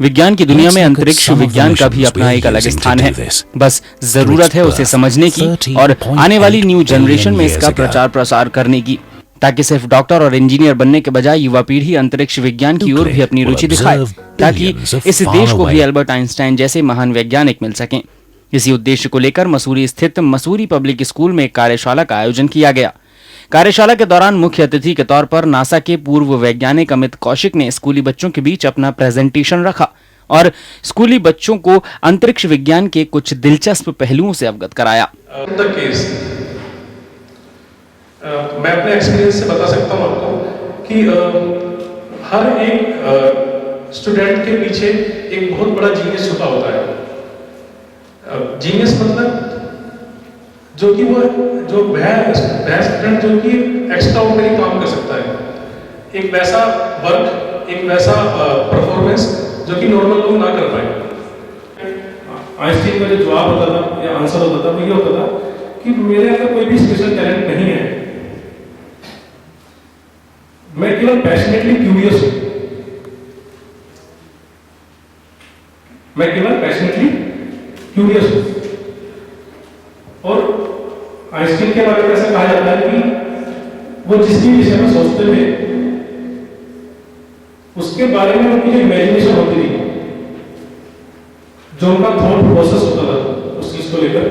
विज्ञान की दुनिया में अंतरिक्ष विज्ञान का भी अपना एक अलग स्थान है। बस जरूरत है उसे समझने की और आने वाली न्यू जनरेशन में इसका प्रचार प्रसार करने की, ताकि सिर्फ डॉक्टर और इंजीनियर बनने के बजाय युवा पीढ़ी अंतरिक्ष विज्ञान की ओर भी अपनी रुचि दिखाए, ताकि इस देश को भी एल्बर्ट आइंस्टाइन जैसे महान वैज्ञानिक मिल सकें। इसी उद्देश्य को लेकर मसूरी स्थित मसूरी पब्लिक स्कूल में एक कार्यशाला का आयोजन किया गया। कार्यशाला के दौरान मुख्य अतिथि के तौर पर नासा के पूर्व वैज्ञानिक अमित कौशिक ने स्कूली बच्चों के बीच अपना प्रेजेंटेशन रखा और स्कूली बच्चों को अंतरिक्ष विज्ञान के कुछ दिलचस्प पहलुओं से अवगत कराया। मैं अपने एक्सपीरियंस से बता सकता हूँ आपको कि हर एक स्टूडेंट के पीछे एक बहुत बड़ा जीनियस छुपा होता है। जीनियस मतलब जो कि वह स्टूडेंट जो कि एक्स्ट्रा ऑर्डिनरी काम कर सकता है, एक वैसा वर्क, एक वैसा परफॉर्मेंस जो कि नॉर्मल लोग ना कर पाए। आइंस्टीन का जो जवाब होता था या आंसर होता था वो ये होता था कि मेरे अंदर कोई भी स्पेशल टैलेंट नहीं है, मैं केवल पैशनेटली क्यूरियस हूं, मैं केवल पैशनेटली क्यूरियस हूं। और आइंस्टीन के बारे में ऐसा कहा जाता है कि वो जिस भी विषय में सोचते थे उसके बारे में उनकी जो इमेजिनेशन होती थी, जो उनका थॉट प्रोसेस होता था उस चीज को लेकर,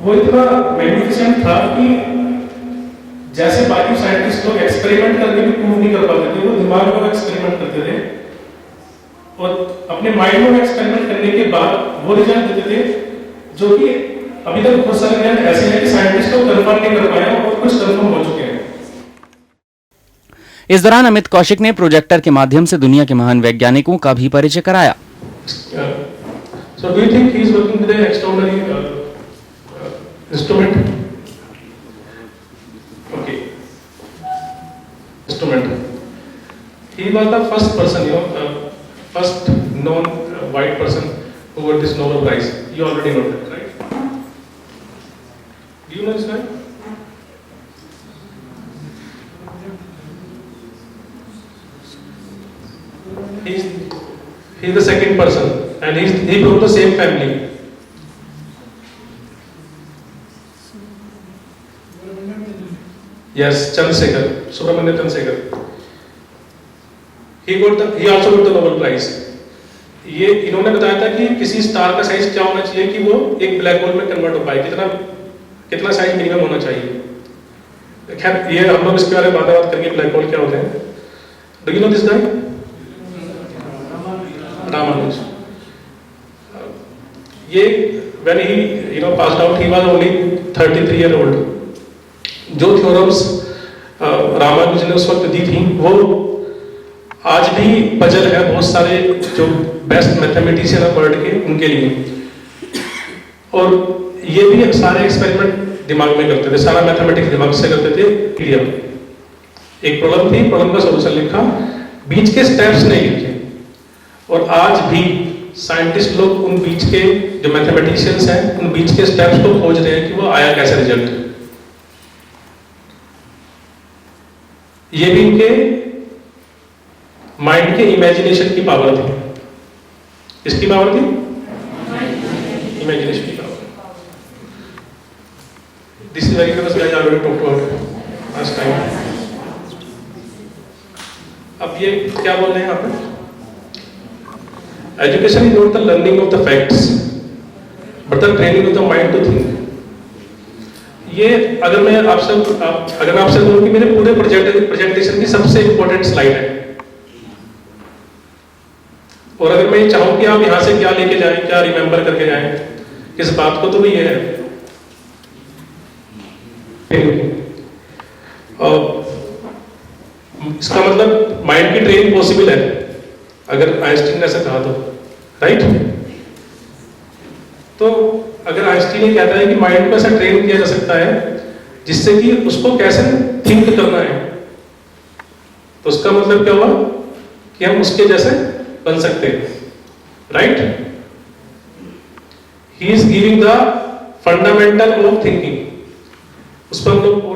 वो इतना मैग्निफिसेंट था कि जैसे बाकी साइंटिस्ट लोग एक्सपेरिमेंट करके भी प्रूव नहीं कर पाते थे, वो दिमाग में एक्सपेरिमेंट करते थे और अपने माइंड में एक्सपेरिमेंट करने के बाद वो रिजल्ट देते थे, जो कि अभी तक बहुत सारे रिजल्ट ऐसे हैं कि साइंटिस्ट लोग कंफर्म नहीं कर पाए और कुछ कंफर्म हो चुके हैं। इस दौरान अमित कौशिक ने प्रोजेक्टर के माध्यम से दुनिया के महान वैज्ञानिकों का भी परिचय कराया। So do you think he is working with an extraordinary instrument? Okay. Instrument. He was the first person, first known white person who got this Nobel Prize. You already know that, right? Do you know this guy? He's the second person, and he from the same family. Yes, Chandrasekhar, Subramanian Chandrasekhar. He also got the Nobel Prize. ये इन्होंने बताया था कि किसी star का size क्या होना चाहिए कि वो एक ब्लैक होल में कन्वर्ट हो पाए, कितना साइज मिनिमम होना चाहिए। खैर ये हम लोग इसके बारे में बात करेंगे, ब्लैक होल क्या होते हैं। Do you know this guy? Ramanuj. When he passed out, he was only 33 year old. जो थ्योरम्स रामानुज ने उस वक्त दी थी वो आज भी पजल है बहुत सारे जो बेस्ट मैथमेटिशियन है वर्ल्ड के, उनके लिए। और ये भी सारे एक्सपेरिमेंट दिमाग में करते थे, सारा मैथमेटिक्स दिमाग से करते थे। एक प्रॉब्लम थी, प्रॉब्लम का सॉल्यूशन लिखा, बीच के स्टेप्स नहीं लिखे। और आज भी साइंटिस्ट लोग उन बीच के जो मैथमेटिशियंस हैं उन बीच के स्टेप्स को खोज रहे हैं कि वो आया कैसे रिजल्ट। ये भी इनके माइंड के इमेजिनेशन की पावर थी। किसकी पावर थी? इमेजिनेशन की power. This is very famous, I already talked about last time. अब ये क्या बोल रहे हैं यहाँ पे? Education is not the learning of the facts, but the training of the mind to think. ये अगर मैं आपसे बोलूं कि मेरे पूरे प्रेजेंटेशन की सबसे इंपॉर्टेंट स्लाइड है, और अगर मैं चाहूं कि आप यहाँ से क्या लेके जाएं, क्या रिमेंबर करके जाएं किस बात को, तो ये है। इसका मतलब माइंड की ट्रेनिंग पॉसिबल है अगर आइंस्टीन ने ऐसा कहा तो, राइट? तो अगर आइंस्टीन ये कहता है कि माइंड को ऐसा ट्रेन किया जा सकता है जिससे कि उसको कैसे थिंक करना है, तो उसका मतलब क्या हुआ कि हम उसके जैसे बन सकते हैं, right? He is giving the fundamental of thinking. उस पर हम लोग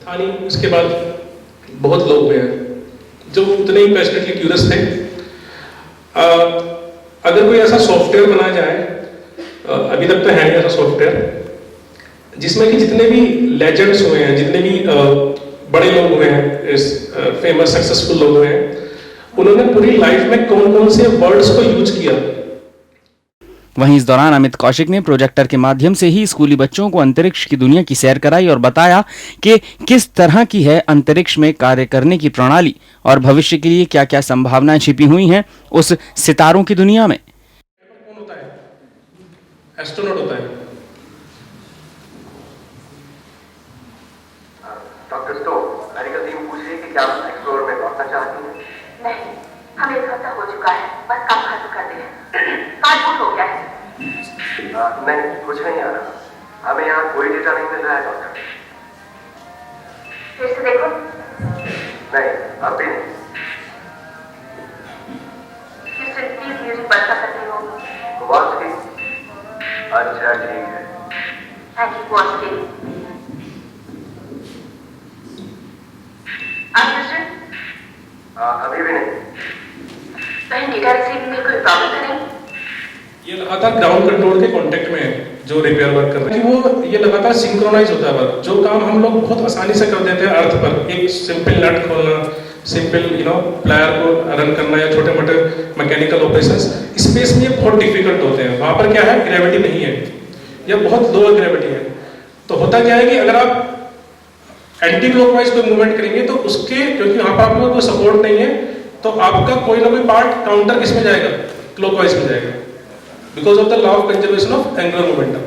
था नहीं। उसके बाद बहुत लोग हुए हैं जो उतने ही पैशनेटली क्यूरियस थे। अगर कोई ऐसा सॉफ्टवेयर बनाया जाए, अभी तक तो है नहीं ऐसा सॉफ्टवेयर, जिसमें कि जितने भी लेजेंड्स हुए हैं, जितने भी बड़े लोग हुए हैं, इस फेमस सक्सेसफुल लोग हुए हैं, उन्होंने पूरी लाइफ में कौन कौन से वर्ड्स को यूज किया। वहीं इस दौरान अमित कौशिक ने प्रोजेक्टर के माध्यम से ही स्कूली बच्चों को अंतरिक्ष की दुनिया की सैर कराई और बताया कि किस तरह की है अंतरिक्ष में कार्य करने की प्रणाली और भविष्य के लिए क्या क्या संभावनाएं छिपी हुई हैं उस सितारों की दुनिया में। कौन होता है? एस्ट्रोनॉट होता है। डॉक्टर स्टोन, मेडिकल टीम पूछ रही है कि क्या आप एक्सप्लोर में लौटना चाहती हैं? नहीं, हमें 1 हफ्ता हो चुका है, बस काम खत्म कर दिया। कार्ड बुक हो गया है। नहीं, कुछ नहीं आ रहा, हमें यहाँ कोई डेटा नहीं मिल रहा है डॉक्टर। फिर से देखो। नहीं, अब भी नहीं। Houston, प्लीज म्यूजिक बंद कर सकते हो? वॉच की? अच्छा ठीक है। थैंक यू, वॉच की। अब Houston, अभी भी नहीं। कहीं डेटा रिसीविंग में कोई प्रॉब्लम तो नहीं? ये लगातार ग्राउंड कंट्रोल के कांटेक्ट में है जो रिपेयर वर्क कर रहे हैं, वो ये लगातार सिंक्रोनाइज होता है वर्क। जो काम हम लोग बहुत आसानी से कर देते हैं अर्थ पर, एक सिंपल नट खोलना, सिंपल प्लायर को रन करना या छोटे मोटे मैकेनिकल ऑपरेशंस, स्पेस में ये बहुत डिफिकल्ट होते हैं। वहाँ पर क्या है, ग्रेविटी नहीं है या बहुत लोअर ग्रेविटी है। तो होता क्या है कि अगर आप एंटी क्लॉकवाइज कोई मूवमेंट करेंगे तो उसके, क्योंकि वहाँ पर आपको कोई सपोर्ट नहीं है, तो आपका कोई ना कोई पार्ट काउंटर किस में जाएगा, क्लॉकवाइज में जाएगा, because of the law of conservation of angular momentum.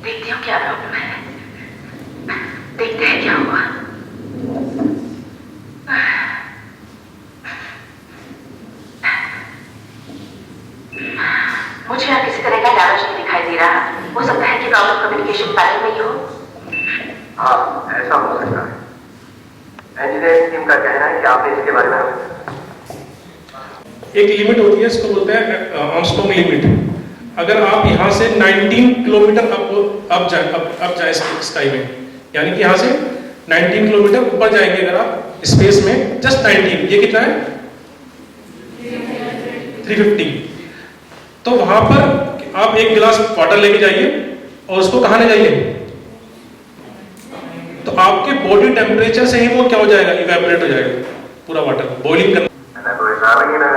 देखते हो क्या प्रॉब्लम है, देखते हैं क्या हुआ। मुझे यहाँ किसी तरह का डैमेज नहीं दिखाई दे रहा। हो सकता है कि प्रॉब्लम कम्युनिकेशन पैनल में ही हो। हाँ, ऐसा हो सकता है। इंजीनियरिंग टीम का कहना है कि आपने इसके बारे में एक लिमिट होती है, इसको बोलते हैं आर्मस्ट्रॉन्ग लिमिट। अगर आप यहाँ से 19 किलोमीटर अब जाए स्काई में, यानी कि यहाँ से 19 किलोमीटर ऊपर जाएंगे अगर आप स्पेस में, जस्ट 19, ये कितना है 350। तो वहां पर आप एक गिलास वाटर लेके जाइए और उसको कहाँ ले जाइए, तो आपके बॉडी टेम्परेचर से ही वो क्या हो जाएगा, इवेपोरेट हो जाएगा पूरा वाटर, बॉइलिंग करना।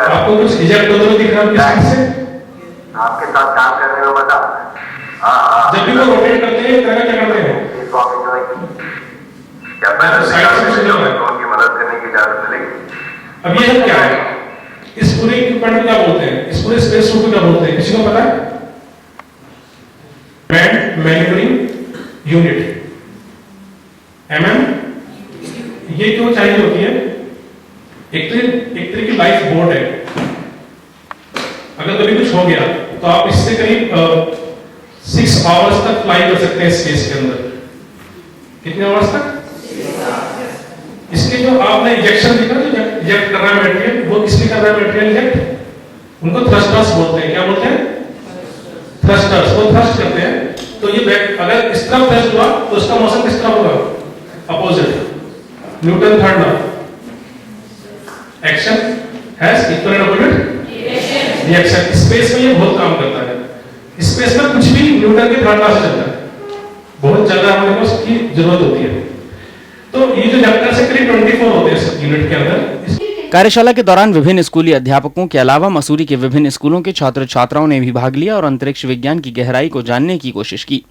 आपको कुछ इजेक्ट होता हुआ दिख रहा है से? आपके साथ काम करने में मजा आता है। जब भी वो रोटेट करते हैं इस तरह का क्या करते हैं, उनकी मदद करने की इजाजत मिलेगी। अब ये सब क्या है, इस पूरे इक्विपमेंट को क्या बोलते हैं, इस पूरे स्पेस सूट को क्या बोलते हैं, किसी को पता है? Man manoeuvring unit, MM। ये क्यों चाहिए होती है? एक तरह की लाइफ बोर्ड है। अगर कभी कुछ हो गया तो आप इससे करीब 6 आवर्स तक फ्लाई कर सकते हैं स्पेस के अंदर। कितने आवर्स तक? इसके जो आपने इंजेक्शन दिखा, जो इंजेक्ट कर रहा है मटेरियल, वो किसलिए कर रहा है मटेरियल इंजेक्ट? उनको थ्रस्टर्स बोलते हैं। क्या बोलते हैं? थ्रस्टर्स। वो थ्रस्ट करते हैं, तो ये अगर इस तरफ थ्रस्ट हुआ तो उसका मोशन किस तरफ होगा, opposite. Newton third law, action has equal and opposite reaction. Space में ये बहुत काम करता है। स्पेस में कुछ भी न्यूटन के थर्ड लॉ से चलता है, बहुत ज्यादा हमें उसकी जरूरत होती है। तो ये जो चैप्टर से करीब 24 होते हैं इस यूनिट के अंदर। कार्यशाला के दौरान विभिन्न स्कूली अध्यापकों के अलावा मसूरी के विभिन्न स्कूलों के छात्र छात्राओं ने भी भाग लिया और अंतरिक्ष विज्ञान की गहराई को जानने की कोशिश की।